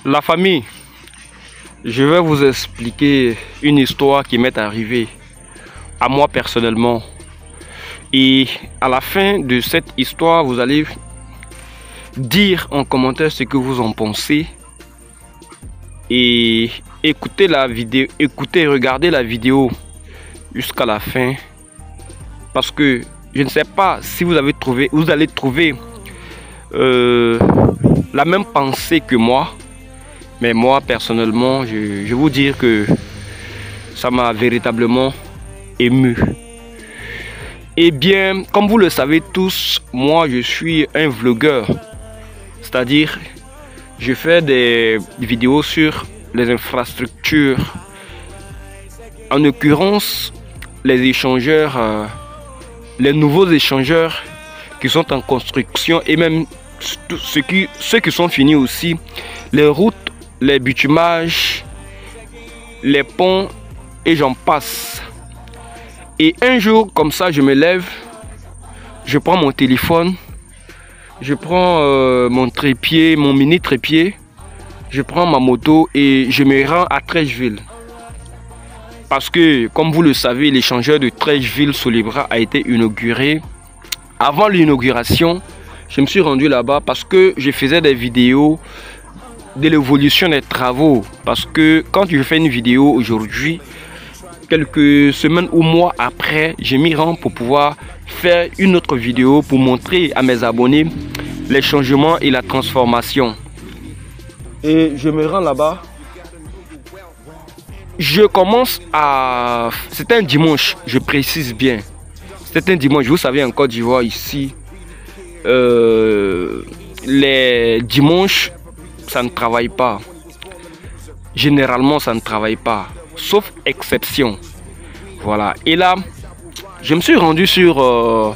La famille, je vais vous expliquer une histoire qui m'est arrivée à moi personnellement. Et à la fin de cette histoire, vous allez dire en commentaire ce que vous en pensez. Et écoutez la vidéo, regardez la vidéo jusqu'à la fin. Parce que je ne sais pas si vous allez trouver la même pensée que moi. Mais moi personnellement, je vais vous dire que ça m'a véritablement ému. Eh bien, comme vous le savez tous, moi je suis un vlogueur. C'est-à-dire, je fais des vidéos sur les infrastructures. En l'occurrence, les échangeurs, les nouveaux échangeurs qui sont en construction et même ceux qui sont finis aussi, les routes, les bitumages, les ponts et j'en passe. Et un jour comme ça, je me lève, je prends mon téléphone, je prends mon trépied, mon mini trépied, je prends ma moto et je me rends à Treichville. Parce que, comme vous le savez, l'échangeur de Treichville-Solibra a été inauguré. Avant l'inauguration, je me suis rendu là-bas parce que je faisais des vidéos de l'évolution des travaux. Parce que quand je fais une vidéo aujourd'hui, quelques semaines ou mois après, je m'y rends pour pouvoir faire une autre vidéo pour montrer à mes abonnés les changements et la transformation. Et je me rends là-bas. Je commence à... C'était un dimanche, je précise bien. C'était un dimanche, vous savez en Côte d'Ivoire ici. Les dimanches, ça ne travaille pas. Généralement, ça ne travaille pas. Sauf exception. Voilà. Et là, je me suis rendu sur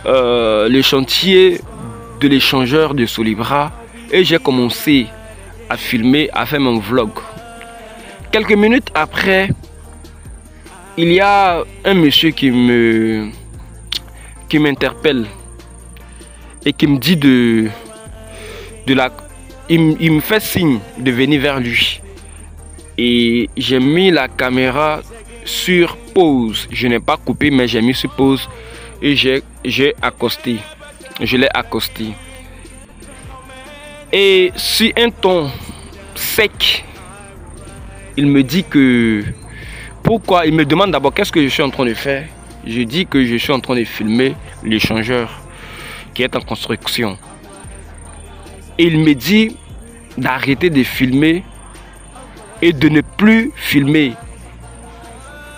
le chantier de l'échangeur de Solibra. Et j'ai commencé à filmer, à faire mon vlog. Quelques minutes après, il y a un monsieur qui m'interpelle et qui me dit il me fait signe de venir vers lui. Et j'ai mis la caméra sur pause. Je n'ai pas coupé, mais j'ai mis sur pause et j'ai accosté. Je l'ai accosté. Et sur un ton sec, il me dit que... Pourquoi? Il me demande d'abord qu'est-ce que je suis en train de faire. Je dis que je suis en train de filmer l'échangeur qui est en construction. Et il me dit d'arrêter de filmer et de ne plus filmer.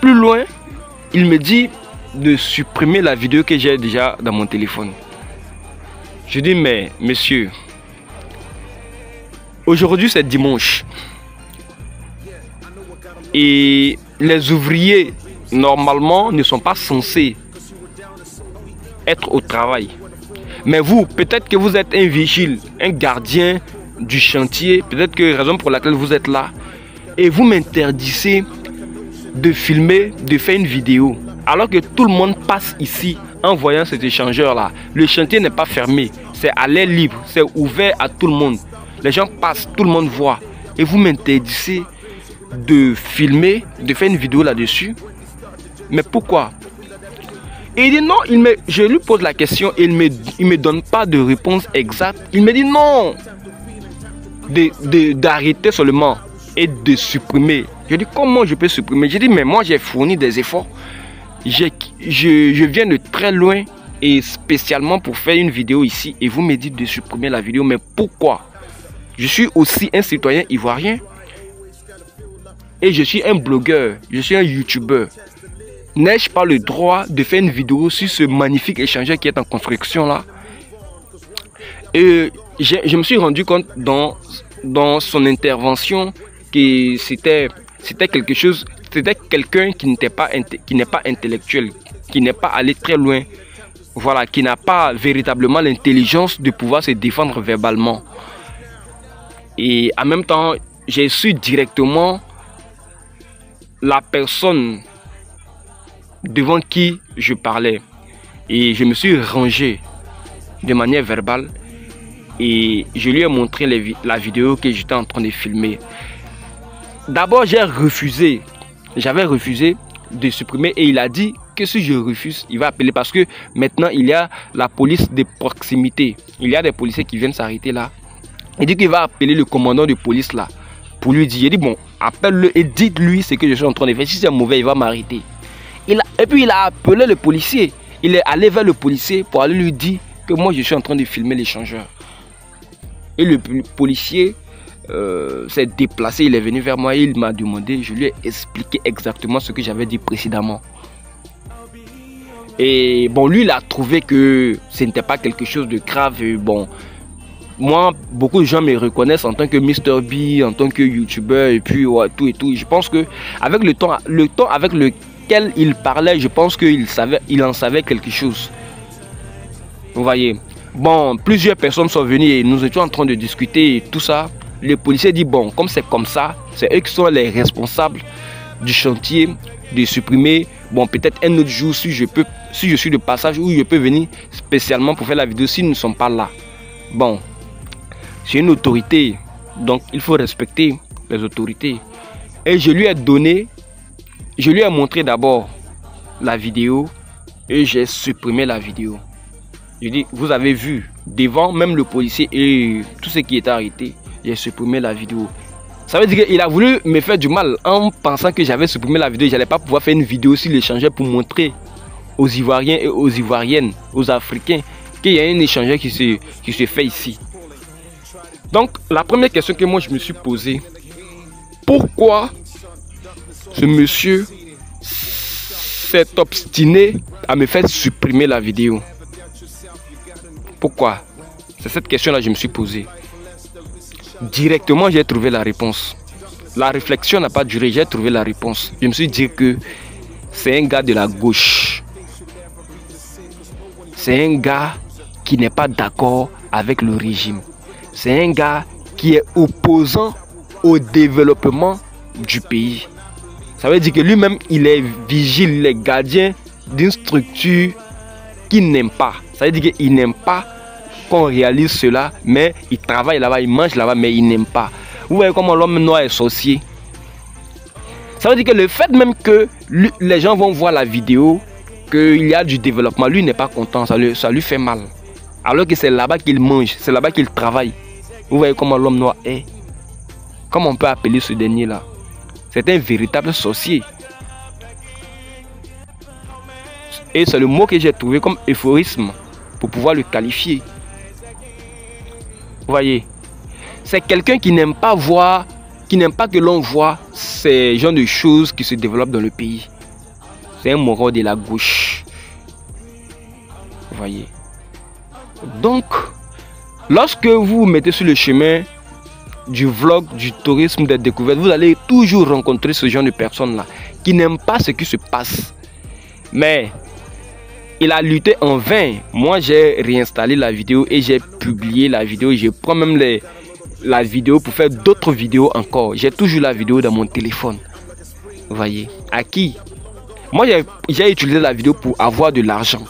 Plus loin, il me dit de supprimer la vidéo que j'ai déjà dans mon téléphone. Je dis mais monsieur, aujourd'hui c'est dimanche. Et les ouvriers, normalement, ne sont pas censés être au travail. Mais vous, peut-être que vous êtes un vigile, un gardien du chantier. Peut-être que raison pour laquelle vous êtes là. Et vous m'interdisez de filmer, de faire une vidéo. Alors que tout le monde passe ici en voyant cet échangeur-là. Le chantier n'est pas fermé. C'est à l'air libre. C'est ouvert à tout le monde. Les gens passent, tout le monde voit. Et vous m'interdisez de filmer, de faire une vidéo là-dessus. Mais pourquoi? Et il dit non, je lui pose la question et il me donne pas de réponse exacte. Il me dit non, d'arrêter seulement et de supprimer. Je dis comment je peux supprimer? Je dis mais moi j'ai fourni des efforts. Je viens de très loin et spécialement pour faire une vidéo ici et vous me dites de supprimer la vidéo. Mais pourquoi? Je suis aussi un citoyen ivoirien. Et je suis un blogueur, je suis un youtubeur. N'ai-je pas le droit de faire une vidéo sur ce magnifique échangeur qui est en construction là? Et je me suis rendu compte dans son intervention que c'était quelque chose, c'était quelqu'un qui n'est pas intellectuel, qui n'est pas allé très loin. Voilà, qui n'a pas véritablement l'intelligence de pouvoir se défendre verbalement. Et en même temps, j'ai su directement la personne devant qui je parlais et je me suis rangé de manière verbale et je lui ai montré la vidéo que j'étais en train de filmer. D'abord, j'avais refusé de supprimer et il a dit que si je refuse, il va appeler parce que maintenant il y a la police de proximité. Il y a des policiers qui viennent s'arrêter là. Il dit qu'il va appeler le commandant de police là pour lui dire. Il dit bon, appelle-le et dites-lui ce que je suis en train de faire. Si c'est mauvais, il va m'arrêter. Et puis il a appelé le policier. Il est allé vers le policier pour aller lui dire que moi je suis en train de filmer l'échangeur. Et le policier s'est déplacé, il est venu vers moi, il m'a demandé, je lui ai expliqué exactement ce que j'avais dit précédemment. Et bon, lui il a trouvé que ce n'était pas quelque chose de grave. Et bon, moi, beaucoup de gens me reconnaissent en tant que Mr. B, en tant que YouTuber et puis ouais, tout et tout. Je pense que avec le temps avec lequel il parlait, je pense qu'il en savait quelque chose. Vous voyez. Bon, plusieurs personnes sont venues et nous étions en train de discuter et tout ça. Le policier dit bon, comme c'est comme ça, c'est eux qui sont les responsables du chantier, de supprimer. Bon, peut-être un autre jour si je suis de passage ou je peux venir spécialement pour faire la vidéo si nous ne sommes pas là. Bon, c'est une autorité, donc il faut respecter les autorités. Et je lui ai montré d'abord la vidéo et j'ai supprimé la vidéo. Je dis, vous avez vu, devant même le policier et tout ce qui était arrêté, j'ai supprimé la vidéo. Ça veut dire qu'il a voulu me faire du mal en pensant que j'avais supprimé la vidéo. Je n'allais pas pouvoir faire une vidéo sur l'échangeur pour montrer aux Ivoiriens et aux Ivoiriennes, aux Africains, qu'il y a un échangeur qui se fait ici. Donc, la première question que moi je me suis posée, pourquoi ce monsieur s'est obstiné à me faire supprimer la vidéo? Pourquoi? C'est cette question-là que je me suis posée. Directement, j'ai trouvé la réponse. La réflexion n'a pas duré, j'ai trouvé la réponse. Je me suis dit que c'est un gars de la gauche. C'est un gars qui n'est pas d'accord avec le régime. C'est un gars qui est opposant au développement du pays. Ça veut dire que lui-même, il est vigile, il est gardien d'une structure qu'il n'aime pas. Ça veut dire qu'il n'aime pas qu'on réalise cela, mais il travaille là-bas, il mange là-bas, mais il n'aime pas. Vous voyez comment l'homme noir est sorcier. Ça veut dire que le fait même que les gens vont voir la vidéo, qu'il y a du développement, lui n'est pas content, ça lui fait mal. Alors que c'est là-bas qu'il mange, c'est là-bas qu'il travaille. Vous voyez comment l'homme noir est. Comment on peut appeler ce dernier-là? C'est un véritable sorcier. Et c'est le mot que j'ai trouvé comme euphorisme pour pouvoir le qualifier. Vous voyez, c'est quelqu'un qui n'aime pas voir, qui n'aime pas que l'on voit ces genres de choses qui se développent dans le pays. C'est un moron de la gauche. Vous voyez. Donc, lorsque vous vous mettez sur le chemin du vlog, du tourisme, des découvertes, vous allez toujours rencontrer ce genre de personnes-là qui n'aiment pas ce qui se passe. Mais il a lutté en vain. Moi, j'ai réinstallé la vidéo et j'ai publié la vidéo. Je prends même la vidéo pour faire d'autres vidéos encore. J'ai toujours la vidéo dans mon téléphone. Vous voyez. À qui? Moi, j'ai utilisé la vidéo pour avoir de l'argent.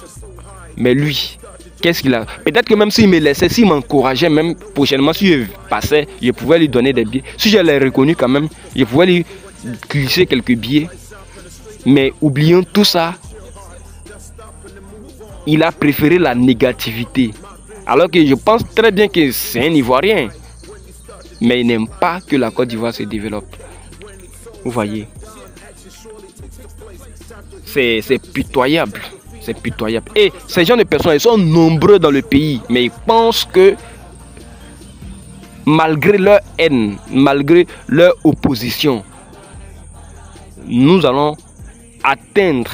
Mais lui, qu'est-ce qu'il a? Peut-être que même s'il me laissait, s'il m'encourageait, même prochainement, si je passais, je pouvais lui donner des billets. Si je l'ai reconnu quand même, je pouvais lui glisser quelques billets. Mais oublions tout ça. Il a préféré la négativité. Alors que je pense très bien que c'est un Ivoirien. Mais il n'aime pas que la Côte d'Ivoire se développe. Vous voyez. C'est pitoyable. C'est pitoyable. Et ces gens de personnes, ils sont nombreux dans le pays. Mais ils pensent que malgré leur haine, malgré leur opposition, nous allons atteindre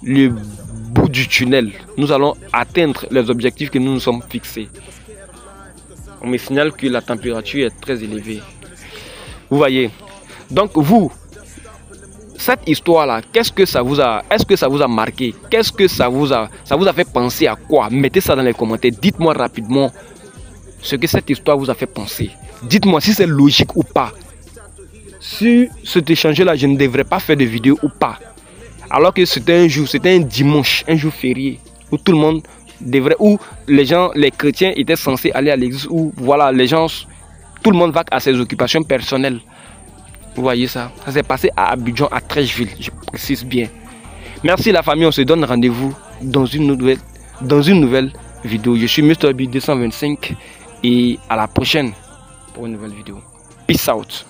le bout du tunnel. Nous allons atteindre les objectifs que nous nous sommes fixés. On me signale que la température est très élevée. Vous voyez. Donc vous, cette histoire-là, qu'est-ce que ça vous a... Est-ce que ça vous a marqué? Qu'est-ce que ça vous a fait penser à quoi? Mettez ça dans les commentaires. Dites-moi rapidement ce que cette histoire vous a fait penser. Dites-moi si c'est logique ou pas. Si cet échange-là, je ne devrais pas faire de vidéo ou pas. Alors que c'était un jour, c'était un dimanche, un jour férié, où tout le monde où les gens, les chrétiens étaient censés aller à l'église, où voilà, les gens, tout le monde va à ses occupations personnelles. Vous voyez ça? Ça s'est passé à Abidjan, à Treichville, je précise bien. Merci la famille, on se donne rendez-vous dans une nouvelle vidéo. Je suis Mr. B225 et à la prochaine pour une nouvelle vidéo. Peace out.